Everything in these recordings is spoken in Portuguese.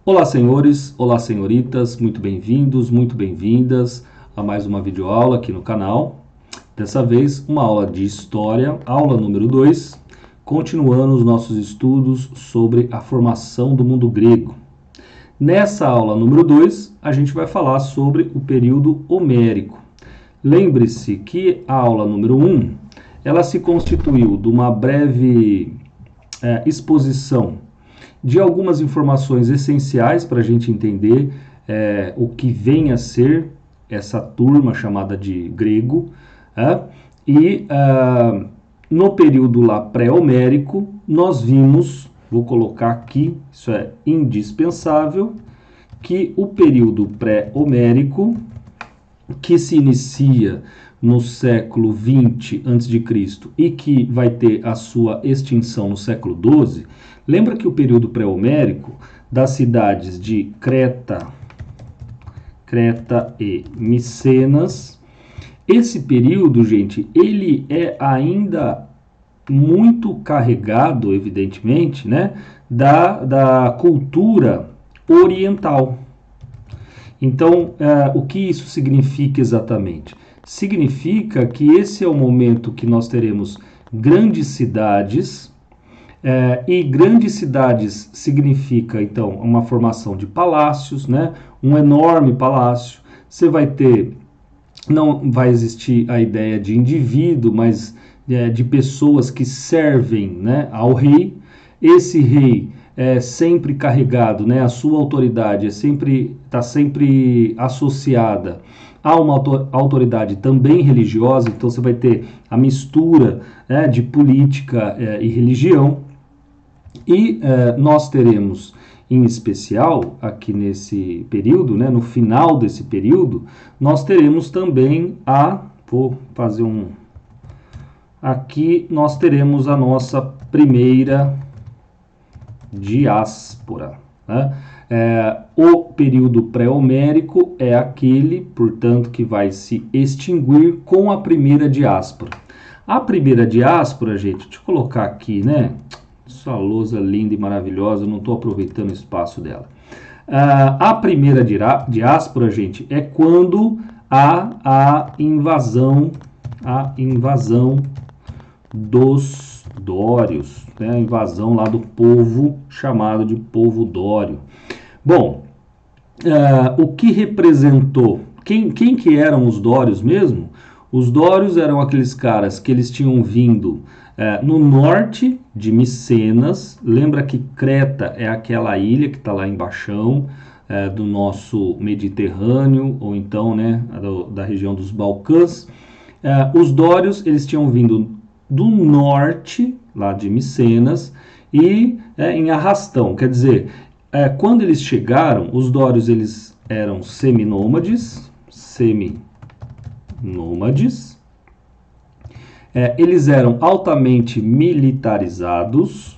Olá, senhores, olá, senhoritas, muito bem-vindos, muito bem-vindas a mais uma videoaula aqui no canal. Dessa vez, uma aula de História, aula número 2, continuando os nossos estudos sobre a formação do mundo grego. Nessa aula número 2, a gente vai falar sobre o período homérico. Lembre-se que a aula número 1, ela se constituiu de uma breve exposição de algumas informações essenciais para a gente entender o que vem a ser essa turma chamada de grego. No período lá pré-homérico, nós vimos, vou colocar aqui, isso é indispensável, que o período pré-homérico, que se inicia no século 20 a.C. e que vai ter a sua extinção no século 12, lembra que o período pré-homérico das cidades de Creta e Micenas, esse período, gente, ele é ainda muito carregado, evidentemente, né, da cultura oriental. Então, o que isso significa exatamente? Significa que esse é o momento que nós teremos grandes cidades, e grandes cidades significa, então, uma formação de palácios, né? Um enorme palácio. Você vai ter, não vai existir a ideia de indivíduo, mas de pessoas que servem, né, ao rei. Esse rei é sempre carregado, né, a sua autoridade está sempre associada a uma autoridade também religiosa. Então você vai ter a mistura, de política e religião. E nós teremos, em especial, aqui nesse período, né, no final desse período, nós teremos também vou fazer aqui nós teremos a nossa primeira diáspora, né? O período pré-homérico é aquele, portanto, que vai se extinguir com a primeira diáspora. A primeira diáspora, gente, deixa eu colocar aqui, né? Essa lousa linda e maravilhosa, eu não estou aproveitando o espaço dela. A primeira diáspora, gente, é quando há a invasão dos dórios, né? A invasão lá do povo chamado de povo dório. Bom, o que representou, quem que eram os dórios mesmo? Os dórios eram aqueles caras que eles tinham vindo no norte de Micenas. Lembra que Creta é aquela ilha que está lá embaixo do nosso Mediterrâneo, ou então, né, da região dos Balcãs. Os dórios, eles tinham vindo do norte, lá de Micenas, e em arrastão. Quer dizer, quando eles chegaram, os dórios eles eram seminômades. Eles eram altamente militarizados,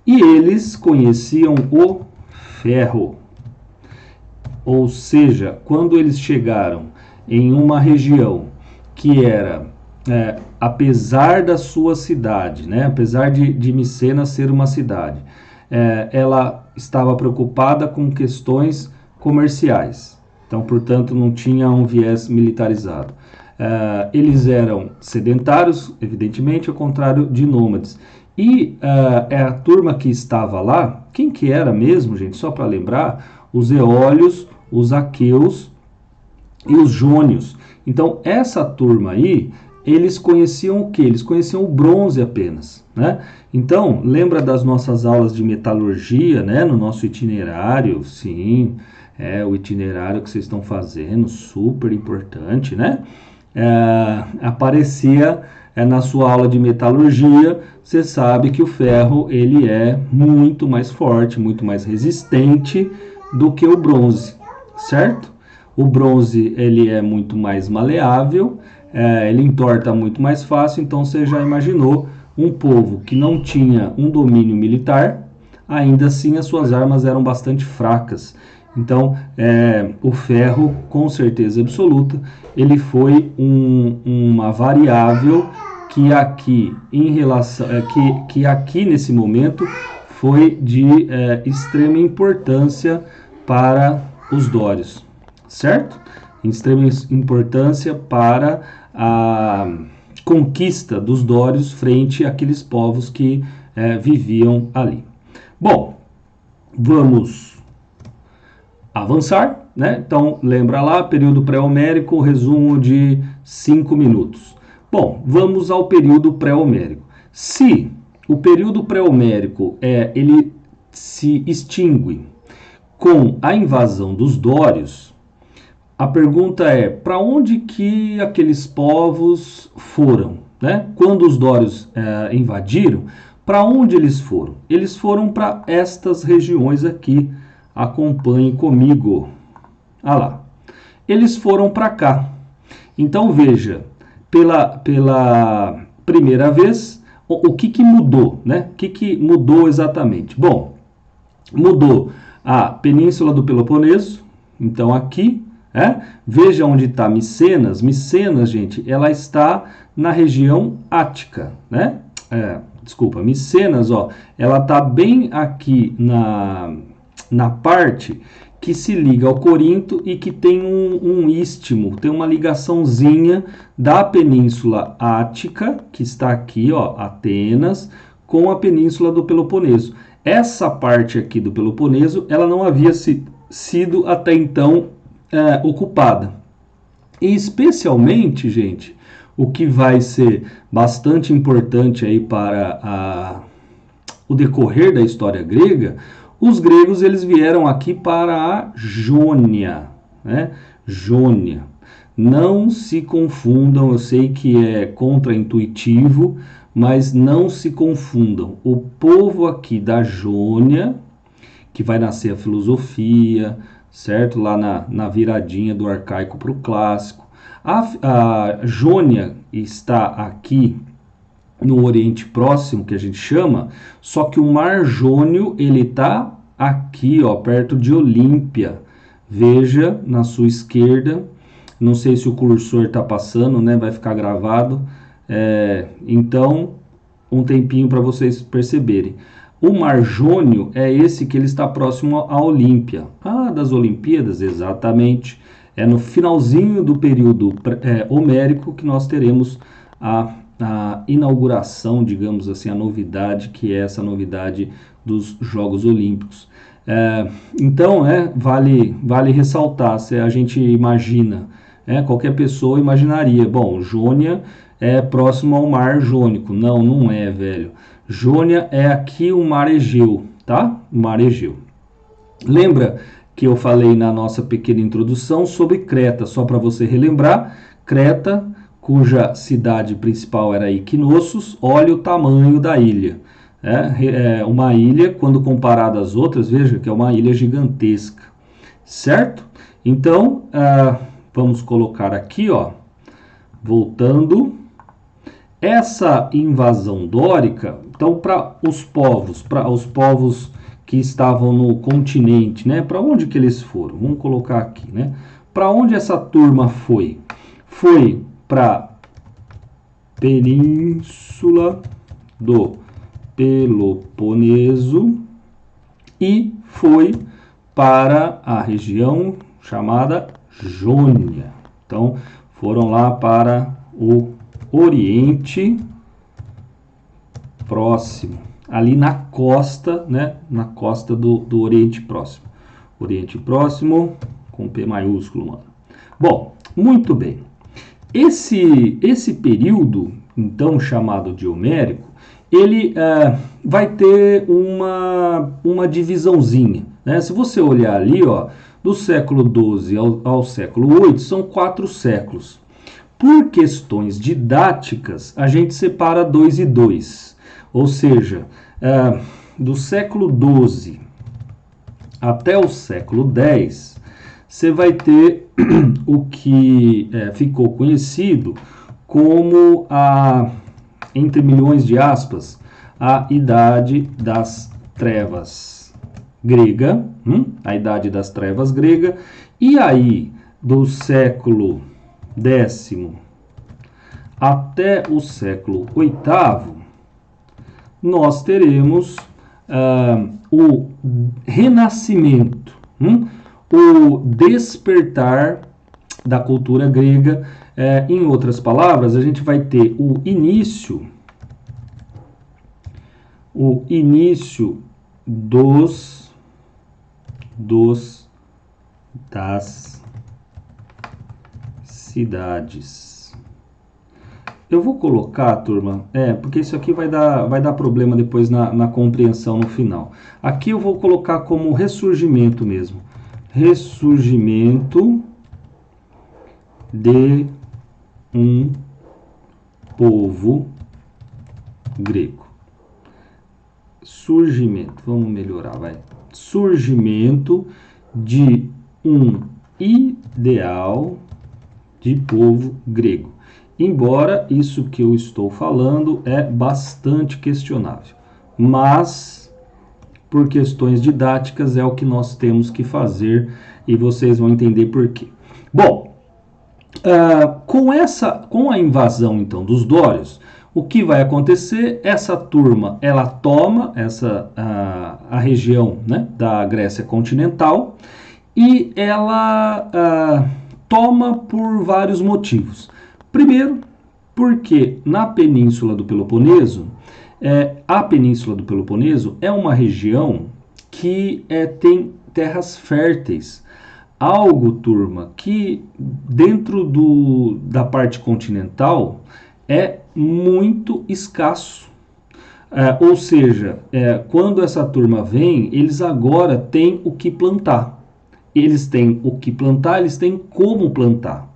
e eles conheciam o ferro. Ou seja, quando eles chegaram em uma região que era, apesar da sua cidade, né, apesar de Micenas ser uma cidade, ela estava preocupada com questões comerciais. Então, portanto, não tinha um viés militarizado. Eles eram sedentários, evidentemente, ao contrário de nômades. E a turma que estava lá, quem que era mesmo, gente? Só para lembrar, os eólios, os aqueus e os jônios. Então, essa turma aí, eles conheciam o quê? Eles conheciam o bronze apenas, né? Então, lembra das nossas aulas de metalurgia, né? No nosso itinerário, sim, o itinerário que vocês estão fazendo, super importante, né? Aparecia na sua aula de metalurgia, você sabe que o ferro, ele é muito mais forte, muito mais resistente do que o bronze, certo? O bronze, ele é muito mais maleável, ele entorta muito mais fácil. Então você já imaginou um povo que não tinha um domínio militar, ainda assim as suas armas eram bastante fracas. Então, o ferro, com certeza absoluta, ele foi uma variável que aqui, que aqui nesse momento foi de extrema importância para os dórios, certo? Extrema importância para a conquista dos dórios frente àqueles povos que viviam ali. Bom, vamos avançar, né? Então, lembra lá, período pré-homérico, resumo de 5 minutos. Bom, vamos ao período pré-homérico. Se o período pré-homérico ele se extingue com a invasão dos dórios, a pergunta é, para onde que aqueles povos foram, né? Quando os dórios invadiram, para onde eles foram? Eles foram para estas regiões aqui. Acompanhe comigo. Ah lá. Eles foram para cá. Então veja, pela primeira vez, o que mudou, né? O que mudou exatamente? Bom, mudou a Península do Peloponeso. Então aqui, veja onde está Micenas. Micenas, gente, ela está na região Ática, né? Desculpa, Micenas, ó, ela está bem aqui na parte que se liga ao Corinto e que tem um istmo, tem uma ligaçãozinha da Península Ática, que está aqui, ó, Atenas, com a Península do Peloponeso. Essa parte aqui do Peloponeso, ela não havia sido até então ocupada. E especialmente, gente, o que vai ser bastante importante aí para o decorrer da história grega, os gregos eles vieram aqui para a Jônia, né? Jônia. Não se confundam, eu sei que é contraintuitivo, mas não se confundam. O povo aqui da Jônia, que vai nascer a filosofia, certo? Lá na viradinha do arcaico para o clássico. A Jônia está aqui no Oriente Próximo, que a gente chama, só que o Mar Jônio, ele está aqui, ó, perto de Olímpia. Veja na sua esquerda, não sei se o cursor está passando, né? Vai ficar gravado. Então, um tempinho para vocês perceberem. O Mar Jônio é esse que ele está próximo a Olímpia. Ah, das Olimpíadas, exatamente. É no finalzinho do período homérico que nós teremos a inauguração, digamos assim, a novidade, que é essa novidade dos Jogos Olímpicos. Então, vale ressaltar, se a gente imagina, qualquer pessoa imaginaria, bom, Jônia é próximo ao Mar Jônico. Não, não é, velho. Jônia é aqui o Mar Egeu, tá? O Mar Egeu. Lembra que eu falei na nossa pequena introdução sobre Creta, só para você relembrar, Creta, cuja cidade principal era Equinossos, olha o tamanho da ilha. Uma ilha, quando comparada às outras, veja que é uma ilha gigantesca, certo? Então, vamos colocar aqui, ó, voltando, essa invasão dórica, então para os povos que estavam no continente, né? Para onde que eles foram? Vamos colocar aqui, né? Para onde essa turma foi? Foi para Península do Peloponeso e foi para a região chamada Jônia. Então, foram lá para o Oriente Próximo, ali na costa, né? Na costa do Oriente Próximo. Oriente Próximo com P maiúsculo, mano. Bom, muito bem. Esse período, então chamado de Homérico, ele vai ter uma divisãozinha, né? Se você olhar ali, ó, do século XII ao século VIII, são 4 séculos. Por questões didáticas, a gente separa 2 e 2. Ou seja, do século XII até o século X, você vai ter o que ficou conhecido como entre milhões de aspas, a Idade das Trevas grega, a Idade das Trevas grega, e aí do século X até o século VIII, nós teremos o renascimento, o despertar da cultura grega. Em outras palavras, a gente vai ter o início das cidades. Eu vou colocar, turma, porque isso aqui vai dar problema depois na compreensão no final. Aqui eu vou colocar como ressurgimento mesmo. Ressurgimento de um povo grego. Surgimento, vamos melhorar, vai. Surgimento de um ideal de povo grego. Embora isso que eu estou falando é bastante questionável, mas por questões didáticas é o que nós temos que fazer e vocês vão entender por quê. Bom, com a invasão então dos dórios, o que vai acontecer? Essa turma ela toma a região, né, da Grécia continental e ela toma por vários motivos. Primeiro, porque na Península do Peloponeso, a Península do Peloponeso é uma região que tem terras férteis. Algo, turma, que dentro da parte continental é muito escasso. Ou seja, quando essa turma vem, eles agora têm o que plantar. Eles têm o que plantar, eles têm como plantar.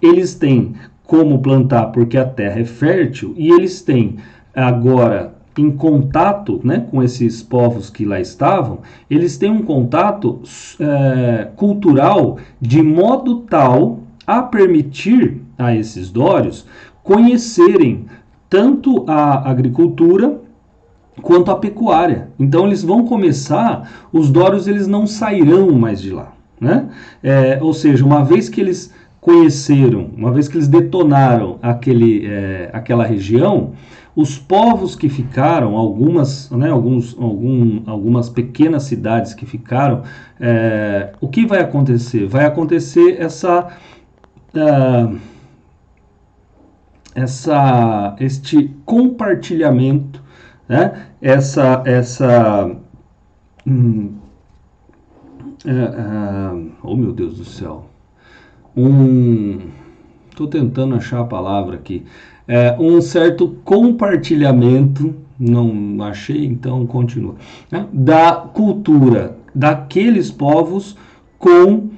Eles têm como plantar porque a terra é fértil e eles têm agora em contato, né, com esses povos que lá estavam, eles têm um contato cultural de modo tal a permitir a esses dórios conhecerem tanto a agricultura quanto a pecuária. Então eles vão começar, os dórios eles não sairão mais de lá, né? Ou seja, uma vez que eles conheceram, uma vez que eles detonaram aquela região, os povos que ficaram, algumas pequenas cidades que ficaram, o que vai acontecer? Vai acontecer este compartilhamento, né? Oh meu Deus do céu, estou tentando achar a palavra aqui, um certo compartilhamento, não achei, então continua, né? Da cultura daqueles povos com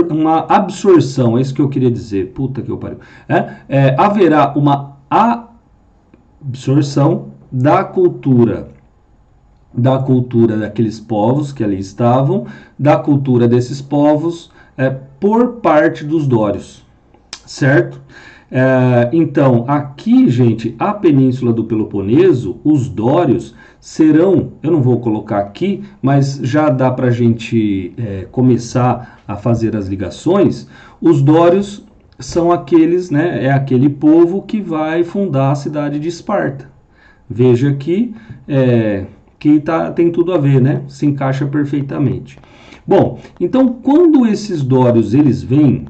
uma absorção, é isso que eu queria dizer, puta que eu pariu, haverá uma absorção da cultura daqueles povos que ali estavam, da cultura desses povos por parte dos dórios, certo? Então, aqui, gente, a Península do Peloponeso, os dórios serão, eu não vou colocar aqui, mas já dá para a gente começar a fazer as ligações. Os dórios são aqueles, né, é aquele povo que vai fundar a cidade de Esparta. Veja aqui que tem tudo a ver, né? Se encaixa perfeitamente. Bom, então quando esses dórios eles vêm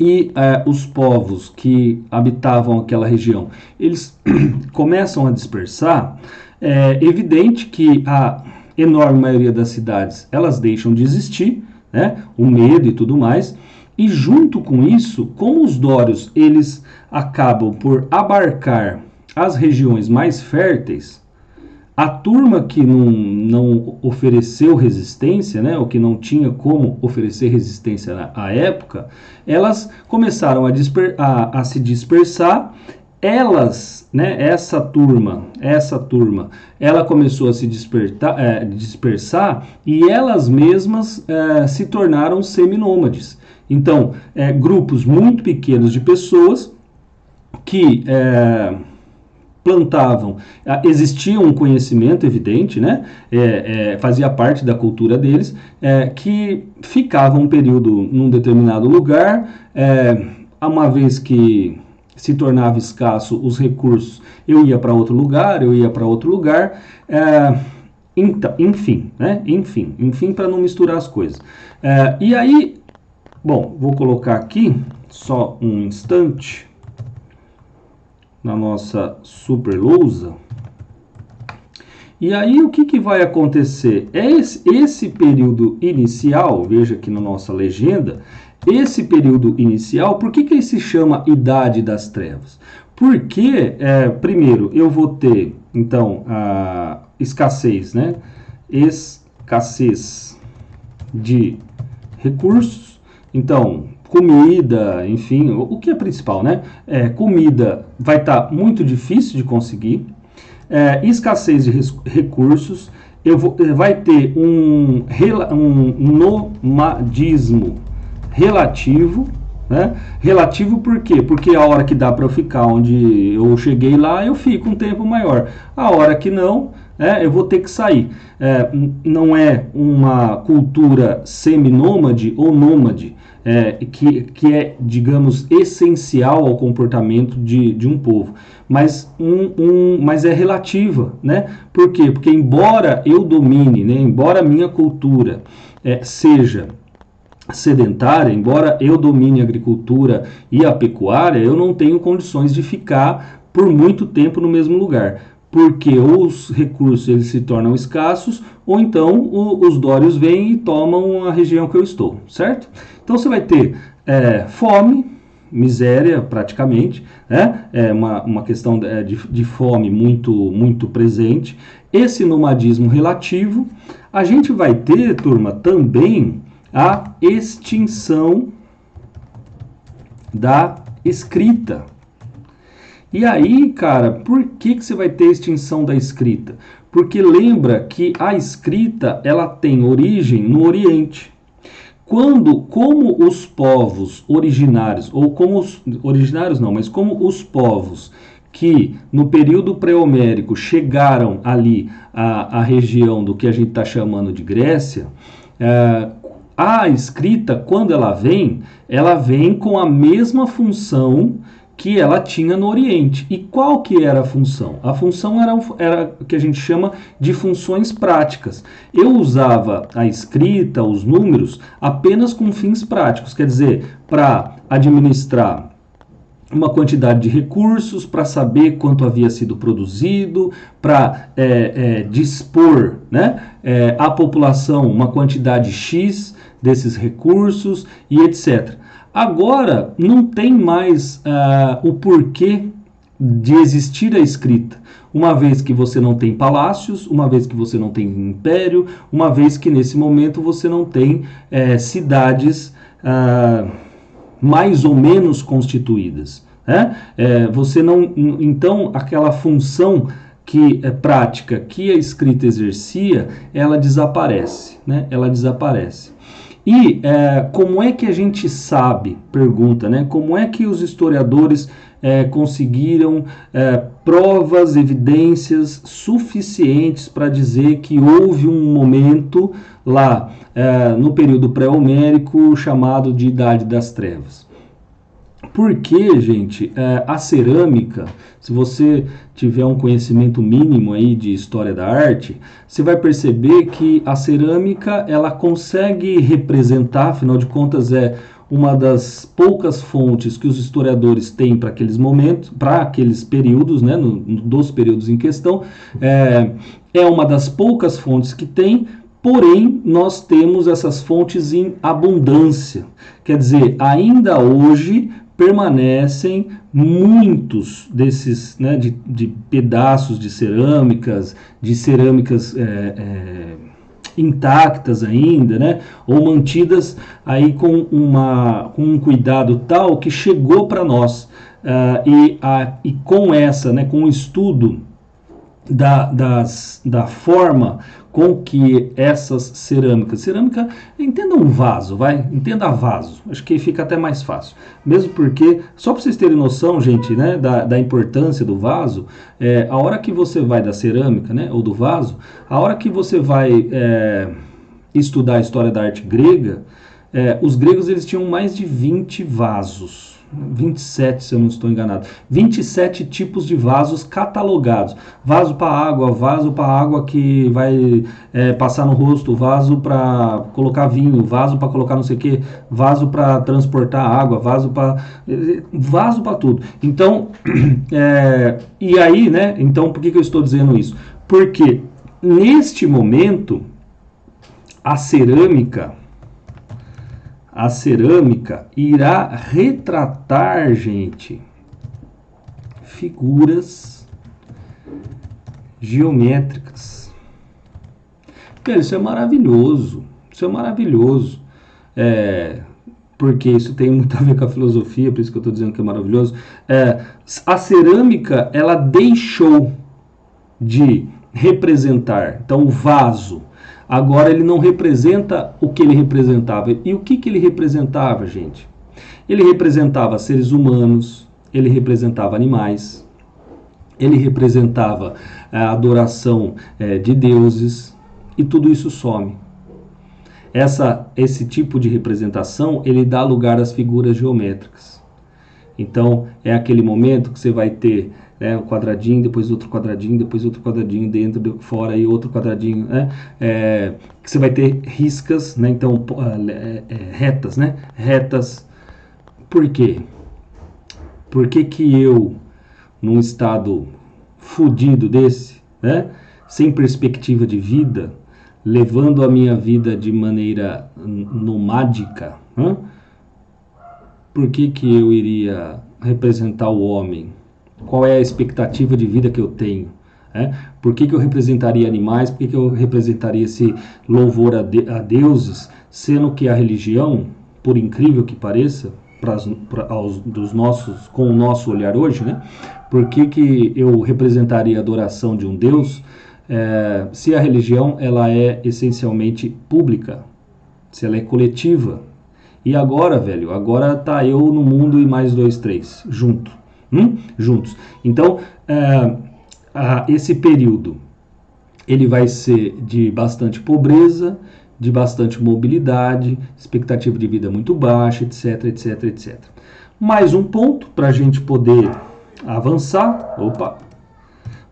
e os povos que habitavam aquela região, eles começam a dispersar, é evidente que a enorme maioria das cidades elas deixam de existir, né? O medo e tudo mais. E junto com isso, como os dórios eles acabam por abarcar as regiões mais férteis, a turma que não ofereceu resistência, né, ou que não tinha como oferecer resistência à época, elas começaram a se dispersar. Elas, né, essa turma, ela começou a se dispersar e elas mesmas se tornaram seminômades. Então, grupos muito pequenos de pessoas que plantavam, existia um conhecimento evidente, né? Fazia parte da cultura deles, que ficavam um período num determinado lugar, uma vez que se tornava escasso os recursos, eu ia para outro lugar, então, enfim, né? Enfim, para não misturar as coisas. E aí, bom, vou colocar aqui só um instante na nossa super lousa. E aí o que vai acontecer? Esse período inicial, veja aqui na nossa legenda, esse período inicial, por que ele se chama Idade das Trevas? Porque, primeiro, eu vou ter, então, a escassez, né? Escassez de recursos, então, comida, enfim, o que é principal, né? Comida vai estar muito difícil de conseguir, escassez de recursos, vai ter um nomadismo relativo, né? Relativo por quê? Porque a hora que dá para eu ficar onde eu cheguei lá, eu fico um tempo maior. A hora que não, eu vou ter que sair. Não é uma cultura seminômade ou nômade, que é, digamos, essencial ao comportamento de um povo, mas é relativa, né? Por quê? Porque embora eu domine, né, embora a minha cultura seja sedentária, embora eu domine a agricultura e a pecuária, eu não tenho condições de ficar por muito tempo no mesmo lugar, porque ou os recursos eles se tornam escassos, ou então os dórios vêm e tomam a região que eu estou, certo? Então você vai ter fome, miséria praticamente, né? Uma questão de fome muito presente, esse nomadismo relativo. A gente vai ter, turma, também a extinção da escrita. E aí, cara, por que você vai ter extinção da escrita? Porque lembra que a escrita ela tem origem no Oriente. Como os povos originários, ou como os originários não, mas como os povos que no período pré-homérico chegaram ali à região do que a gente está chamando de Grécia, a escrita, quando ela vem com a mesma função que ela tinha no Oriente. E qual que era a função? A função era o que a gente chama de funções práticas. Eu usava a escrita, os números, apenas com fins práticos, quer dizer, para administrar uma quantidade de recursos, para saber quanto havia sido produzido, para dispor, né, à população uma quantidade X desses recursos e etc. Agora, não tem mais o porquê de existir a escrita, uma vez que você não tem palácios, uma vez que você não tem império, uma vez que nesse momento você não tem cidades mais ou menos constituídas. Você não, então, aquela função prática que a escrita exercia, ela desaparece, né? Ela desaparece. E como é que a gente sabe, pergunta, né? Como é que os historiadores conseguiram provas, evidências suficientes para dizer que houve um momento lá no período pré-homérico chamado de Idade das Trevas? Porque, gente, a cerâmica, se você tiver um conhecimento mínimo aí de história da arte, você vai perceber que a cerâmica ela consegue representar, afinal de contas é uma das poucas fontes que os historiadores têm para aqueles momentos, para aqueles períodos, né, dos períodos em questão, é uma das poucas fontes que tem. Porém, nós temos essas fontes em abundância. Quer dizer, ainda hoje permanecem muitos desses, né, de pedaços de cerâmicas intactas ainda, né, ou mantidas aí com um cuidado tal que chegou para nós. E com essa, né, com o estudo da forma com que essas cerâmica, entenda um vaso, entenda vaso, acho que fica até mais fácil, mesmo porque, só para vocês terem noção, gente, né, da importância do vaso, a hora que você vai da cerâmica, né, ou do vaso, a hora que você vai estudar a história da arte grega, os gregos eles tinham mais de 20 vasos, 27, se eu não estou enganado, 27 tipos de vasos catalogados. Vaso para água que vai passar no rosto, vaso para colocar vinho, vaso para colocar não sei o que, vaso para transportar água, vaso para tudo. Então, e aí, né? Então, por que eu estou dizendo isso? Porque neste momento a cerâmica irá retratar, gente, figuras geométricas. Isso é maravilhoso. Isso é maravilhoso. Porque isso tem muito a ver com a filosofia, por isso que eu estou dizendo que é maravilhoso. A cerâmica, ela deixou de representar. Então, o vaso, agora ele não representa o que ele representava. E o que ele representava, gente? Ele representava seres humanos, ele representava animais, ele representava a adoração de deuses, e tudo isso some. Esse tipo de representação, ele dá lugar às figuras geométricas. Então, é aquele momento que você vai ter um quadradinho, depois outro quadradinho, depois outro quadradinho, dentro, fora e outro quadradinho, que você vai ter riscas, né? Então, retas, né? Retas. Por quê? Por que eu, num estado fudido desse, né? Sem perspectiva de vida, levando a minha vida de maneira nomádica, por que eu iria representar o homem? Qual é a expectativa de vida que eu tenho? Por que eu representaria animais? Por que eu representaria esse louvor a deuses? Sendo que a religião, por incrível que pareça, com o nosso olhar hoje, né? Por que eu representaria a adoração de um Deus se a religião ela é essencialmente pública, se ela é coletiva? E agora, velho, agora tá eu no mundo e mais 2, 3, juntos. Então, esse período, ele vai ser de bastante pobreza, de bastante mobilidade, expectativa de vida muito baixa, etc, etc, etc. Mais um ponto para a gente poder avançar.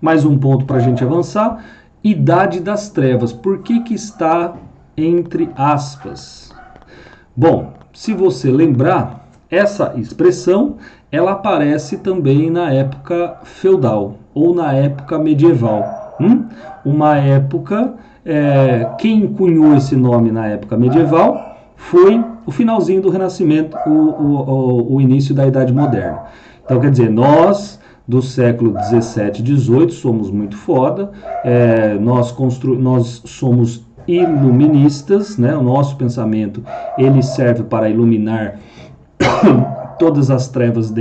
Mais um ponto para a gente avançar. Idade das trevas. Por que está entre aspas? Bom, se você lembrar, essa expressão ela aparece também na época feudal ou na época medieval. Uma época, quem cunhou esse nome na época medieval foi o finalzinho do Renascimento, o início da Idade Moderna. Então, quer dizer, nós do século 17, 18 somos muito foda, nós somos iluministas, né? O nosso pensamento ele serve para iluminar todas as trevas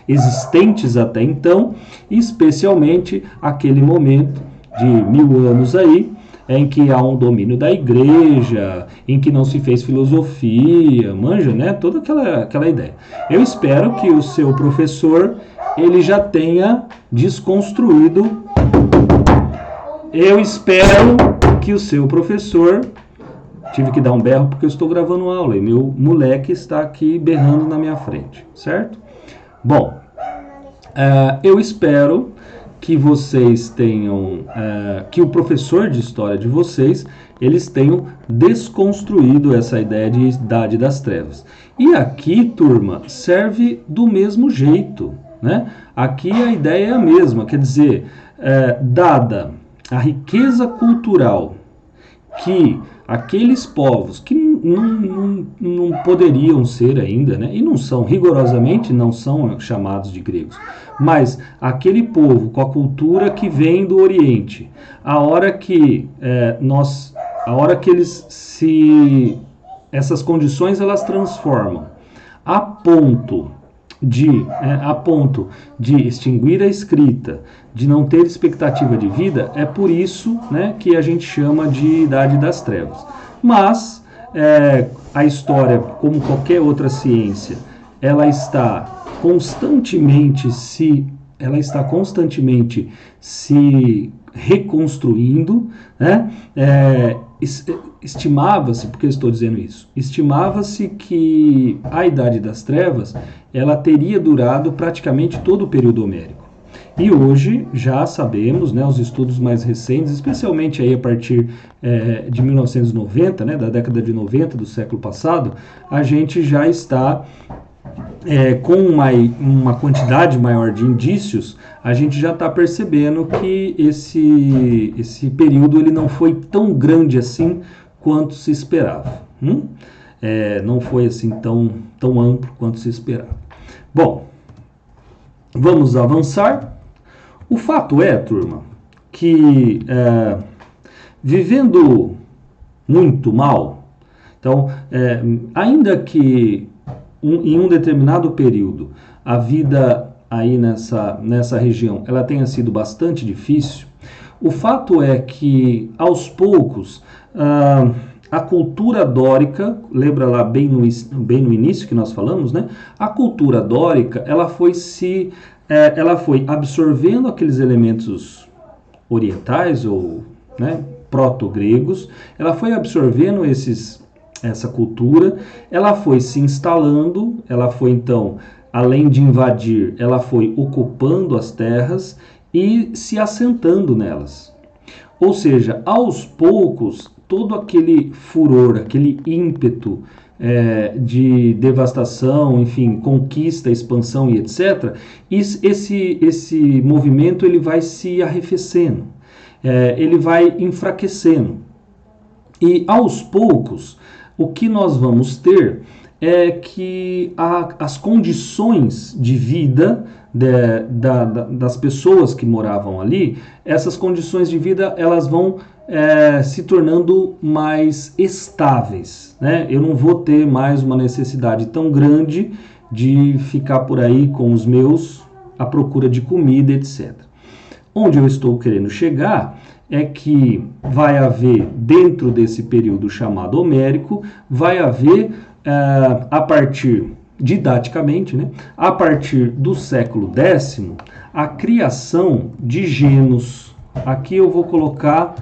existentes até então, especialmente aquele momento de 1000 anos aí, em que há um domínio da igreja, em que não se fez filosofia, manja, né? Toda aquela ideia. Eu espero que o seu professor ele já tenha desconstruído. Eu espero que o seu professor... Tive que dar um berro porque eu estou gravando aula e meu moleque está aqui berrando na minha frente, certo? Bom, eu espero que vocês tenham, que o professor de história de vocês, eles tenham desconstruído essa ideia de Idade das Trevas. E aqui, turma, serve do mesmo jeito, né? Aqui a ideia é a mesma, quer dizer, dada a riqueza cultural que aqueles povos que não poderiam ser ainda, né? E não são, rigorosamente não são chamados de gregos, mas aquele povo com a cultura que vem do Oriente, a hora que essas condições elas transformam a ponto de extinguir a escrita, de não ter expectativa de vida, é por isso, né, que a gente chama de Idade das Trevas. Mas a história, como qualquer outra ciência, ela está constantemente se reconstruindo, né? Estimava-se, por que eu estou dizendo isso? Estimava-se que a Idade das Trevas ela teria durado praticamente todo o período homérico. E hoje já sabemos, né, os estudos mais recentes, especialmente aí a partir de 1990, né, da década de 90 do século passado, a gente já está com uma quantidade maior de indícios, a gente já está percebendo que esse período ele não foi tão grande assim quanto se esperava. Não foi assim tão amplo quanto se esperava. Bom, vamos avançar. O fato é, turma, que vivendo muito mal, então, ainda que em um determinado período a vida aí nessa região ela tenha sido bastante difícil, o fato é que aos poucos a cultura dórica, lembra lá bem no início que nós falamos, né? A cultura dórica ela foi absorvendo aqueles elementos orientais ou, né, proto-gregos, ela foi absorvendo essa cultura, ela foi se instalando, ela foi então, além de invadir, ela foi ocupando as terras e se assentando nelas. Ou seja, aos poucos, todo aquele furor, aquele ímpeto de devastação, enfim, conquista, expansão e etc., esse movimento ele vai se arrefecendo, ele vai enfraquecendo. E aos poucos, o que nós vamos ter é que as condições de vida das pessoas que moravam ali, essas condições de vida elas vão se tornando mais estáveis, né? Eu não vou ter mais uma necessidade tão grande de ficar por aí com os meus à procura de comida, etc. Onde eu estou querendo chegar é que vai haver, dentro desse período chamado homérico, vai haver, a partir, didaticamente, né, a partir do século X, a criação de genos. Aqui eu vou colocar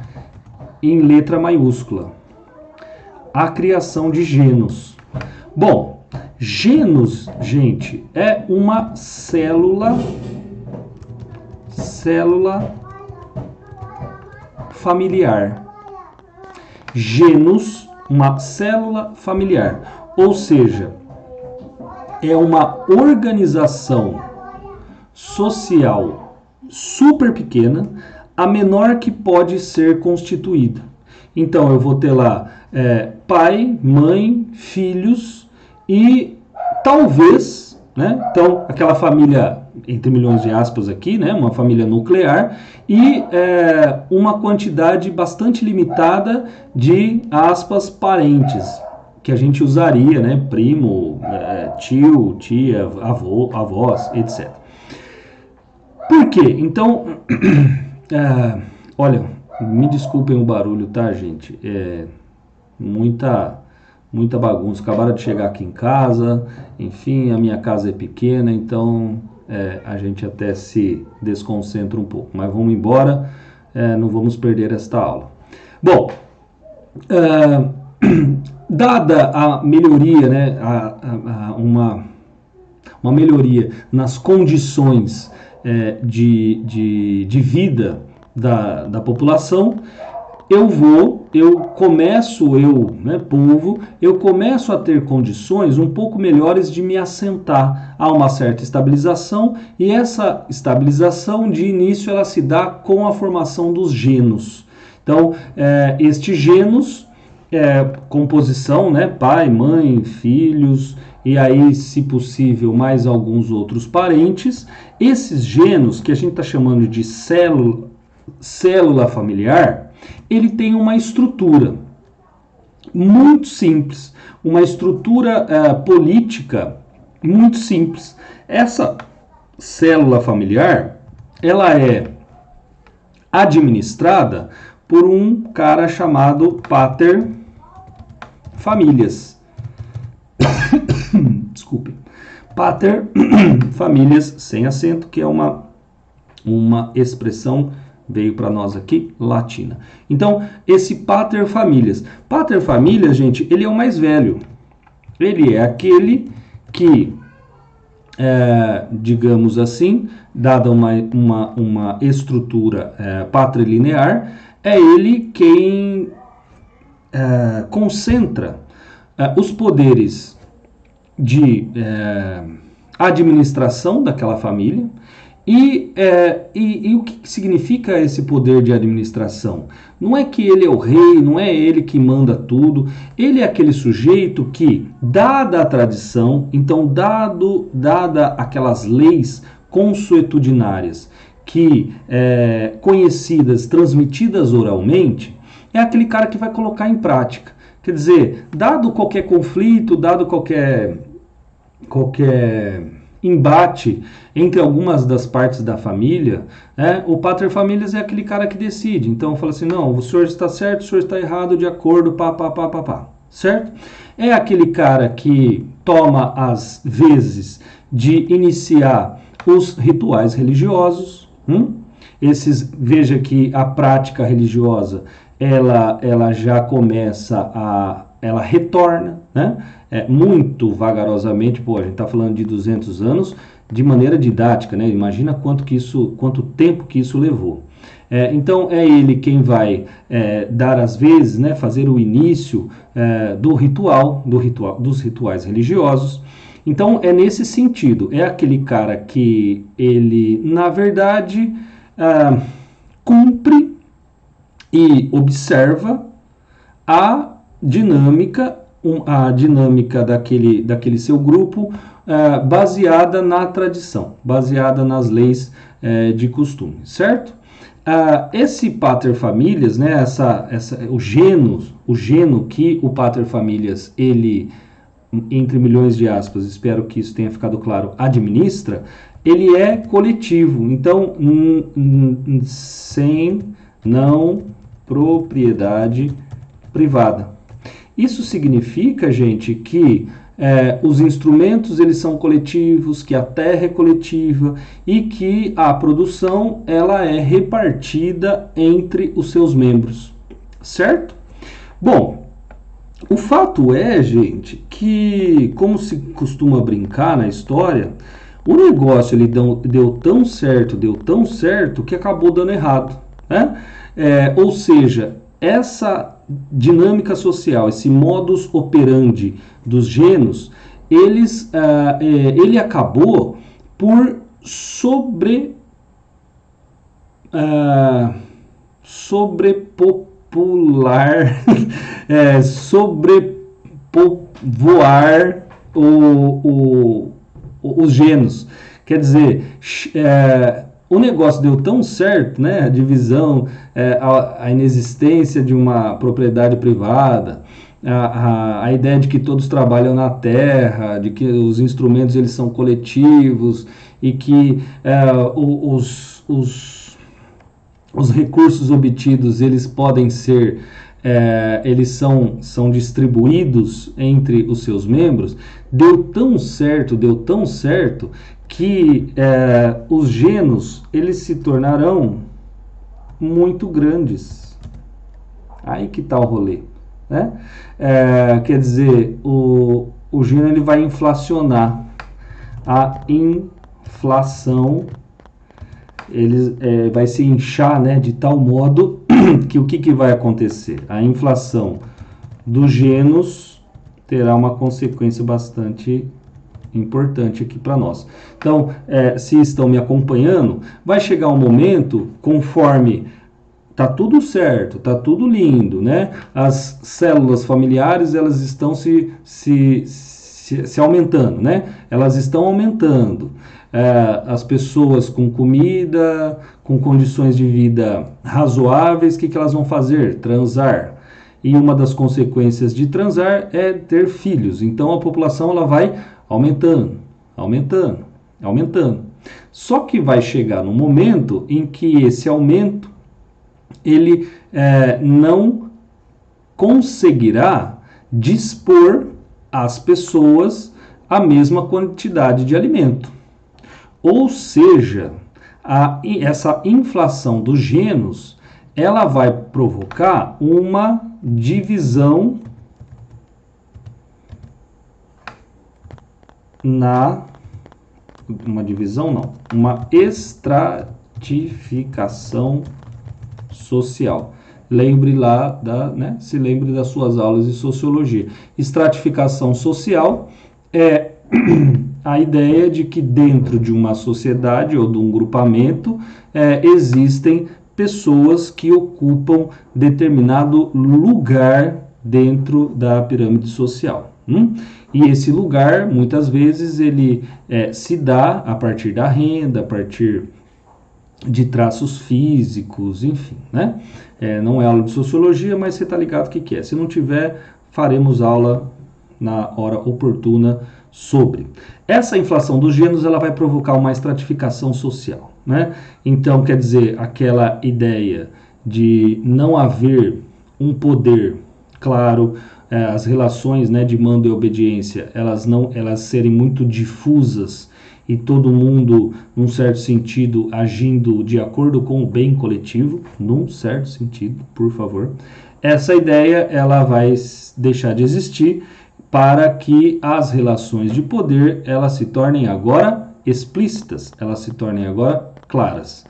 em letra maiúscula. A criação de genos. Bom, genos, gente, é uma célula familiar. Genus, uma célula familiar. Ou seja, é uma organização social super pequena, a menor que pode ser constituída. Então, eu vou ter lá pai, mãe, filhos e talvez, né? Então, aquela família, entre milhões de aspas aqui, né? Uma família nuclear e uma quantidade bastante limitada de, aspas, parentes, que a gente usaria, né? Primo, tio, tia, avô, avós, etc. Por quê? Então, olha, me desculpem o barulho, tá, gente? Muita bagunça. Acabaram de chegar aqui em casa, enfim, a minha casa é pequena, então a gente até se desconcentra um pouco. Mas vamos embora, não vamos perder esta aula. Bom, dada a melhoria, né, uma melhoria nas condições de vida da população, eu começo a ter condições um pouco melhores de me assentar a uma certa estabilização, e essa estabilização de início ela se dá com a formação dos genos. Então, estes genos, composição, né, pai, mãe, filhos, e aí, se possível, mais alguns outros parentes, esses genos que a gente está chamando de célula familiar, ele tem uma estrutura muito simples, uma estrutura política muito simples. Essa célula familiar, ela é administrada por um cara chamado pater familias. Desculpe. Pater familias sem acento, que é uma expressão Veio para nós aqui, latina. Então, esse pater familias. Pater familias, gente, ele é o mais velho. Ele é aquele que, digamos assim, dada uma estrutura patrilinear, é ele quem concentra os poderes de administração daquela família. E o que significa esse poder de administração? Não é que ele é o rei, não é ele que manda tudo, ele é aquele sujeito que, dada a tradição, então dada aquelas leis consuetudinárias que conhecidas, transmitidas oralmente, é aquele cara que vai colocar em prática. Quer dizer, dado qualquer conflito, dado qualquer embate entre algumas das partes da família, o pater familias é aquele cara que decide. Então fala assim, não, o senhor está certo, o senhor está errado, de acordo, pá, certo? É aquele cara que toma as vezes de iniciar os rituais religiosos. Veja que a prática religiosa, ela já começa ela retorna, né? Muito vagarosamente, a gente está falando de 200 anos, de maneira didática, né? Imagina quanto tempo que isso levou. Então é ele quem vai dar às vezes, né, fazer o início dos rituais religiosos. Então é nesse sentido, é aquele cara que ele, na verdade, cumpre e observa a dinâmica daquele seu grupo, baseada na tradição, baseada nas leis de costume, certo? Esse pater familias, né, o geno que o pater familias, ele, entre milhões de aspas, espero que isso tenha ficado claro, administra, ele é coletivo, então sem não propriedade privada. Isso significa, gente, que os instrumentos eles são coletivos, que a terra é coletiva e que a produção ela é repartida entre os seus membros, certo? Bom, o fato é, gente, que, como se costuma brincar na história, o negócio ele deu tão certo que acabou dando errado, né? Ou seja, essa dinâmica social, esse modus operandi dos genos, ele acabou por sobrepopular, sobrepovoar os genos. Quer dizer, o negócio deu tão certo, né? A divisão, a inexistência de uma propriedade privada, a ideia de que todos trabalham na terra, de que os instrumentos eles são coletivos e que os recursos obtidos eles podem ser eles são distribuídos entre os seus membros, deu tão certo que os genos eles se tornarão muito grandes. Aí que tá o rolê, né? Quer dizer, o geno ele vai inflacionar. A inflação ele vai se inchar, né, de tal modo que o que vai acontecer? A inflação dos genos terá uma consequência bastante importante aqui para nós. Então, se estão me acompanhando, vai chegar um momento, conforme tá tudo certo, tá tudo lindo, né? As células familiares elas estão se aumentando, né? Elas estão aumentando. As pessoas com comida, com condições de vida razoáveis, o que elas vão fazer? Transar. E uma das consequências de transar é ter filhos. Então a população ela vai aumentando. Só que vai chegar no momento em que esse aumento ele não conseguirá dispor às pessoas a mesma quantidade de alimento. Ou seja, essa inflação dos gênios, ela vai provocar uma divisão uma estratificação social. Lembre lá se lembre das suas aulas de sociologia. Estratificação social é a ideia de que dentro de uma sociedade ou de um grupamento existem pessoas que ocupam determinado lugar dentro da pirâmide social. E esse lugar, muitas vezes, ele se dá a partir da renda, a partir de traços físicos, enfim, né? Não é aula de sociologia, mas você está ligado o que é. Se não tiver, faremos aula na hora oportuna sobre. Essa inflação dos gêneros, ela vai provocar uma estratificação social, né? Então, quer dizer, aquela ideia de não haver um poder claro, as relações, né, de mando e obediência, elas serem muito difusas e todo mundo, num certo sentido, agindo de acordo com o bem coletivo, num certo sentido, por favor. Essa ideia, ela vai deixar de existir para que as relações de poder, elas se tornem agora explícitas, elas se tornem agora claras.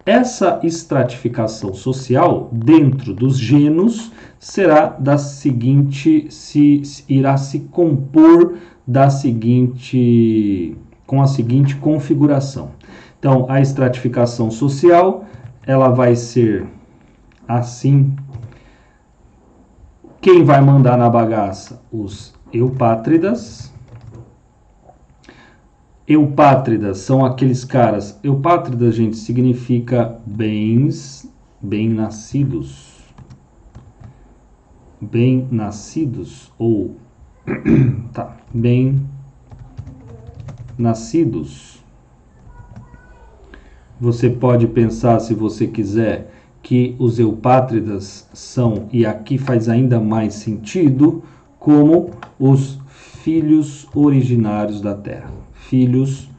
Essa estratificação social dentro dos gêneros será da seguinte, irá se compor com a seguinte configuração. Então, a estratificação social, ela vai ser assim. Quem vai mandar na bagaça? Os eupátridas. Eupátridas são aqueles caras. Eupátridas, gente, significa bem-nascidos. Bem-nascidos ou bem-nascidos. Você pode pensar, se você quiser, que os eupátridas são, e aqui faz ainda mais sentido, como os filhos originários da terra. Filhos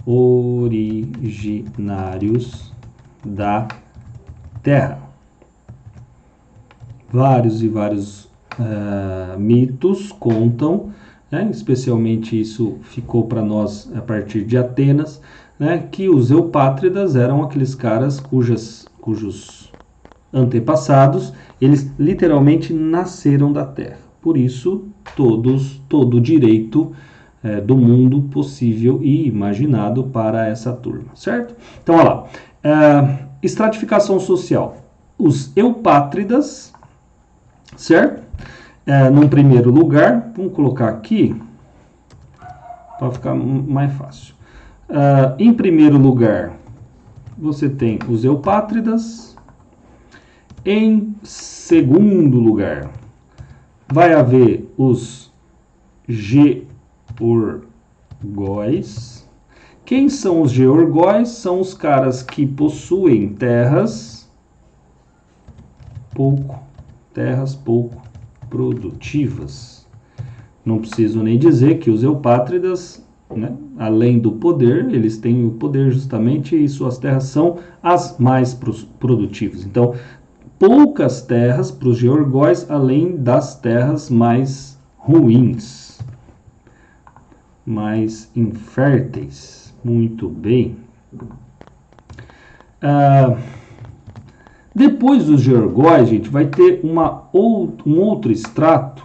originários da terra. Vários e vários mitos contam, né, especialmente isso ficou para nós a partir de Atenas, né, que os eupátridas eram aqueles caras cujos antepassados, eles literalmente nasceram da terra. Por isso, todo o direito do mundo possível e imaginado para essa turma, certo? Então, olha lá. Estratificação social. Os eupátridas, certo? Num primeiro lugar, vamos colocar aqui, para ficar mais fácil. Em primeiro lugar, você tem os eupátridas. Em segundo lugar, vai haver os georgóis. Quem são os georgóis? São os caras que possuem terras pouco produtivas. Não preciso nem dizer que os eupátridas, né, além do poder, eles têm o poder justamente e suas terras são as mais produtivas. Então, poucas terras para os georgóis, além das terras mais ruins, mais inférteis. Muito bem. Depois dos georgóis, gente, vai ter um outro extrato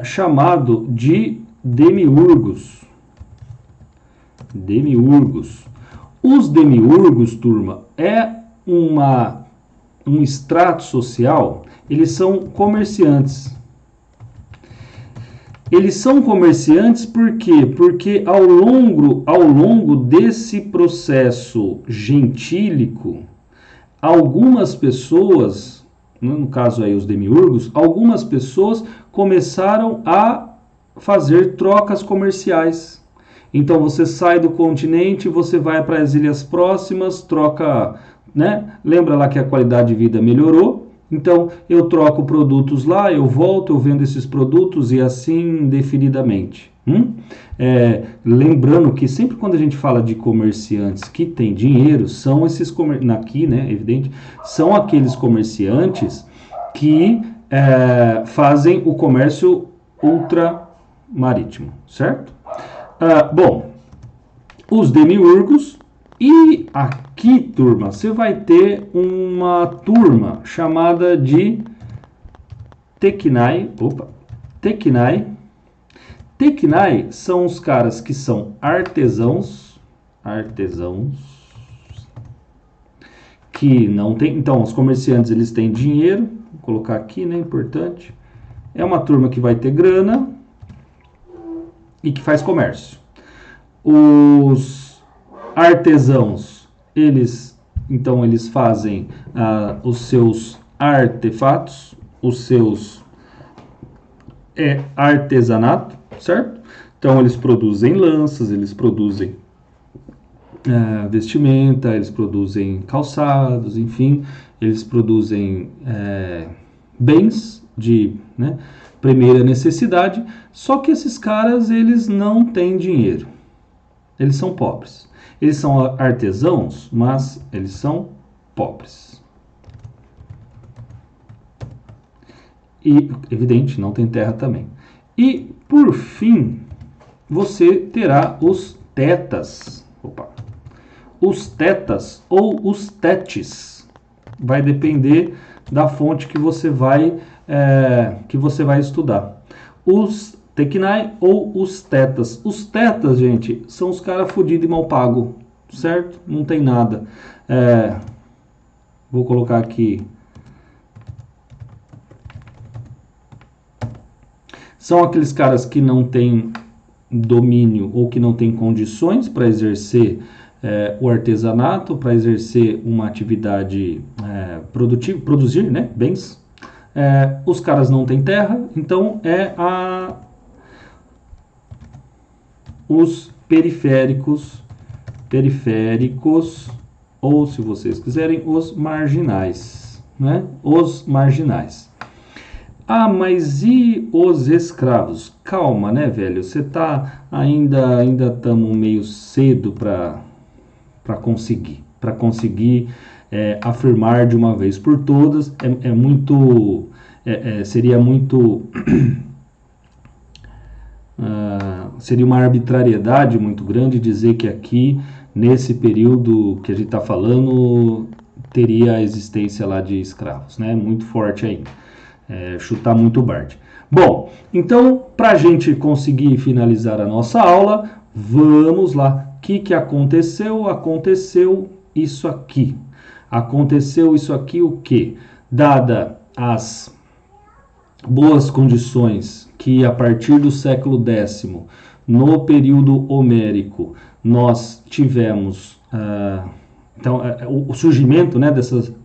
chamado de demiurgos. Demiurgos. Os demiurgos, turma, é um extrato social. Eles são comerciantes. Eles são comerciantes por quê? Porque ao longo desse processo gentílico, algumas pessoas, no caso aí os demiurgos, algumas pessoas começaram a fazer trocas comerciais. Então você sai do continente, você vai para as ilhas próximas, troca, né? Lembra lá que a qualidade de vida melhorou? Então eu troco produtos lá, eu volto, eu vendo esses produtos e assim indefinidamente. Lembrando que sempre quando a gente fala de comerciantes que têm dinheiro, são esses aqui, né, evidente, são aqueles comerciantes que fazem o comércio ultramarítimo, certo? Bom, os demiurgos, e aqui, turma, você vai ter uma turma chamada de Teknai. Teknai são os caras que são artesãos que não tem. Então, os comerciantes, eles têm dinheiro, vou colocar aqui, né, importante. É uma turma que vai ter grana e que faz comércio. Os artesãos, eles fazem os seus artefatos, os seus artesanato, certo? Então eles produzem lanças, eles produzem vestimenta, eles produzem calçados, enfim, eles produzem bens de primeira necessidade, só que esses caras, eles não têm dinheiro, eles são pobres. Eles são artesãos, mas eles são pobres. E, evidente, não tem terra também. E, por fim, você terá os tetas. Os tetas ou os tetes. Vai depender da fonte que você vai estudar. Os Teknai ou os tetas. Os tetas, gente, são os caras fodidos e mal pagos, certo? Não tem nada. Vou colocar aqui. São aqueles caras que não têm domínio ou que não têm condições para exercer o artesanato, para exercer uma atividade produtiva, produzir, né, bens. Os caras não têm terra, então os periféricos, ou se vocês quiserem, os marginais, né? Os marginais. Mas e os escravos? Calma, né, velho? Você tá ainda estamos meio cedo para conseguir afirmar de uma vez por todas. Seria muito seria uma arbitrariedade muito grande dizer que aqui, nesse período que a gente está falando, teria a existência lá de escravos, né? Muito forte ainda. Chutar muito Bart. Bom, então, para a gente conseguir finalizar a nossa aula, vamos lá. O que aconteceu? Aconteceu isso aqui. Aconteceu isso aqui o quê? Dada as boas condições que a partir do século X, no período homérico, nós tivemos então, o surgimento, né,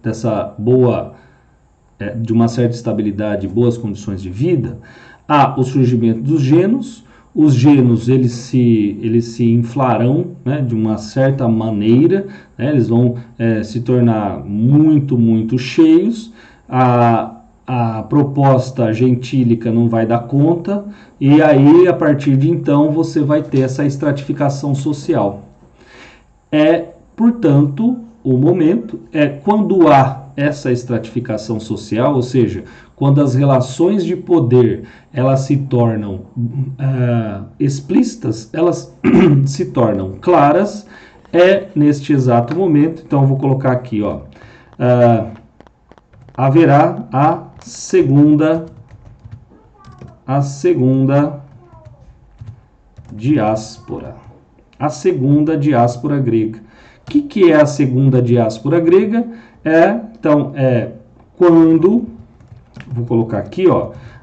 dessa boa, de uma certa estabilidade, boas condições de vida, há o surgimento dos genos. Os genos, eles se inflarão, né, de uma certa maneira, né, eles vão se tornar muito, muito cheios. A proposta gentílica não vai dar conta, e aí, a partir de então, você vai ter essa estratificação social. Portanto, o momento quando há essa estratificação social, ou seja, quando as relações de poder elas se tornam explícitas, elas se tornam claras, neste exato momento. Então, eu vou colocar aqui, haverá a segunda diáspora. A segunda diáspora grega. O que é a segunda diáspora grega? Então, quando, vou colocar aqui,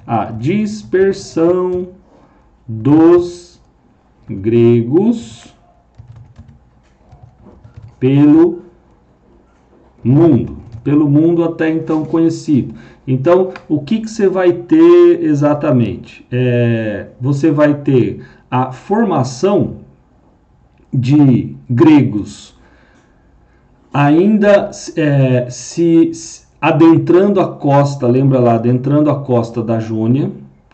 a dispersão dos gregos pelo mundo até então conhecido. Então, o que você vai ter exatamente? Você vai ter a formação de gregos ainda se adentrando a costa, lembra lá, adentrando a costa da Jônia.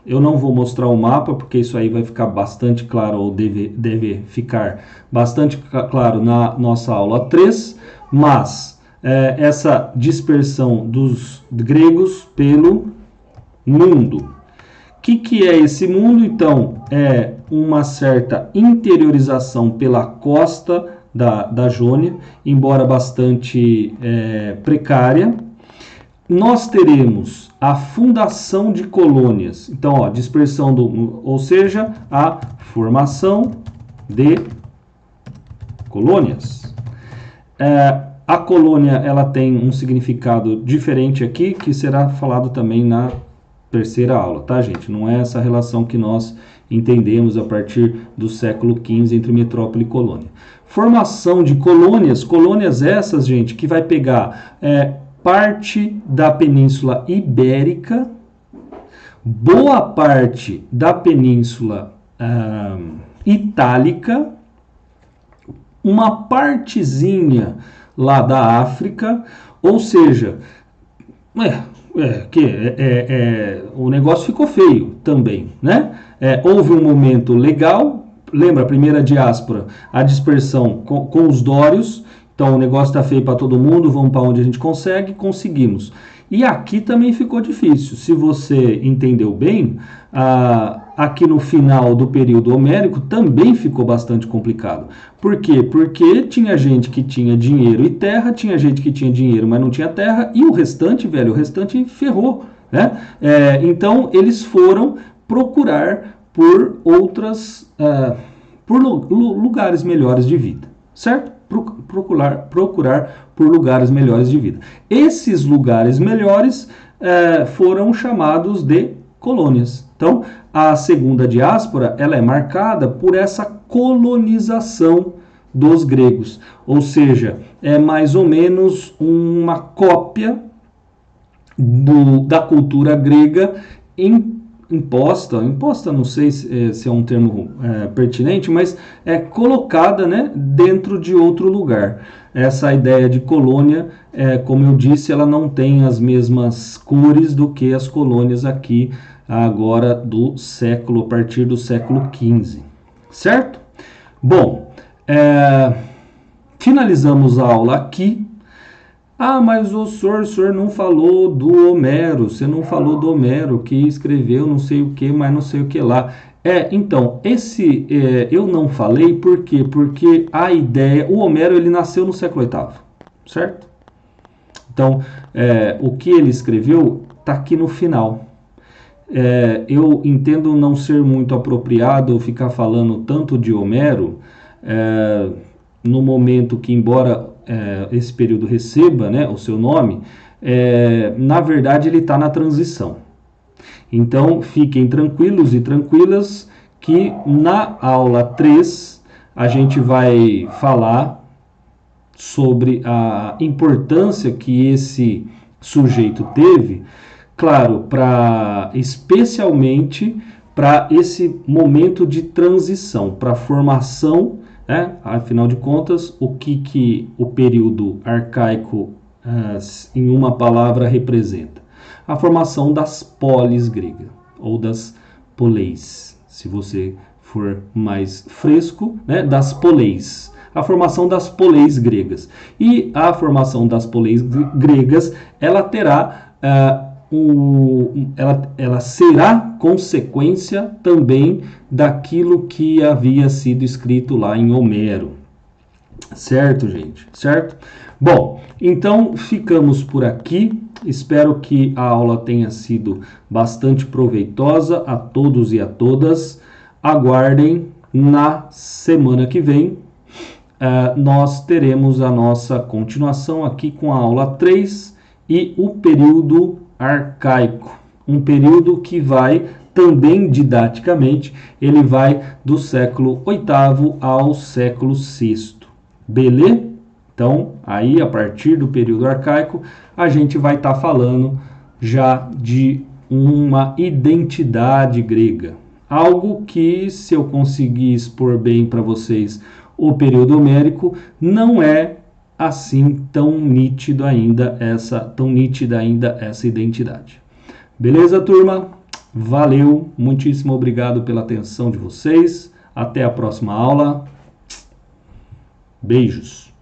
Eu não vou mostrar o mapa, porque isso aí vai ficar bastante claro, ou deve ficar bastante claro na nossa aula 3, mas essa dispersão dos gregos pelo mundo. O que é esse mundo? Então, é uma certa interiorização pela costa da Jônia, embora bastante precária. Nós teremos a fundação de colônias. Então, ó, dispersão ou seja, a formação de colônias. A colônia ela tem um significado diferente aqui, que será falado também na terceira aula, tá, gente? Não é essa relação que nós entendemos a partir do século XV entre metrópole e colônia. Formação de colônias essas, gente, que vai pegar parte da Península Ibérica, boa parte da Península Itálica, uma partezinha lá da África, ou seja, o negócio ficou feio também, né? Houve um momento legal, lembra a primeira diáspora, a dispersão com os dórios. Então o negócio está feio para todo mundo, vamos para onde a gente consegue, conseguimos. E aqui também ficou difícil. Se você entendeu bem, aqui no final do período homérico também ficou bastante complicado. Por quê? Porque tinha gente que tinha dinheiro e terra, tinha gente que tinha dinheiro, mas não tinha terra, e o restante, o restante ferrou, né? Então eles foram procurar por por lugares melhores de vida, certo? Procurar por lugares melhores de vida. Esses lugares melhores foram chamados de colônias. Então, a segunda diáspora ela é marcada por essa colonização dos gregos, ou seja, é mais ou menos uma cópia da cultura grega imposta, não sei se é um termo pertinente, mas é colocada, né, dentro de outro lugar. Essa ideia de colônia, como eu disse, ela não tem as mesmas cores do que as colônias aqui agora a partir do século XV, certo? Bom, finalizamos a aula aqui. Mas o senhor não falou do Homero, você não falou do Homero, que escreveu não sei o que, mas não sei o que lá. Então, eu não falei por quê? Porque a ideia, o Homero ele nasceu no século VIII, certo? Então, o que ele escreveu está aqui no final. Eu entendo não ser muito apropriado ficar falando tanto de Homero, no momento que, embora esse período receba, né, o seu nome, na verdade ele está na transição. Então fiquem tranquilos e tranquilas que na aula 3 a gente vai falar sobre a importância que esse sujeito teve, claro, especialmente para esse momento de transição, para a formação. Afinal de contas, o que o período arcaico, em uma palavra, representa? A formação das polis gregas, ou das poleis, se você for mais fresco, né, das poleis. A formação das poleis gregas. E a formação das poleis gregas, ela terá ela será consequência também daquilo que havia sido escrito lá em Homero. Certo, gente? Certo? Bom, então ficamos por aqui. Espero que a aula tenha sido bastante proveitosa a todos e a todas. Aguardem, na semana que vem nós teremos a nossa continuação aqui com a aula 3 e o período arcaico, um período que vai também didaticamente, ele vai do século VIII ao século VI, beleza? Então, aí a partir do período arcaico, a gente vai estar falando já de uma identidade grega, algo que, se eu conseguir expor bem para vocês o período homérico, não é assim tão nítida ainda essa identidade. Beleza, turma? Valeu, muitíssimo obrigado pela atenção de vocês. Até a próxima aula. Beijos.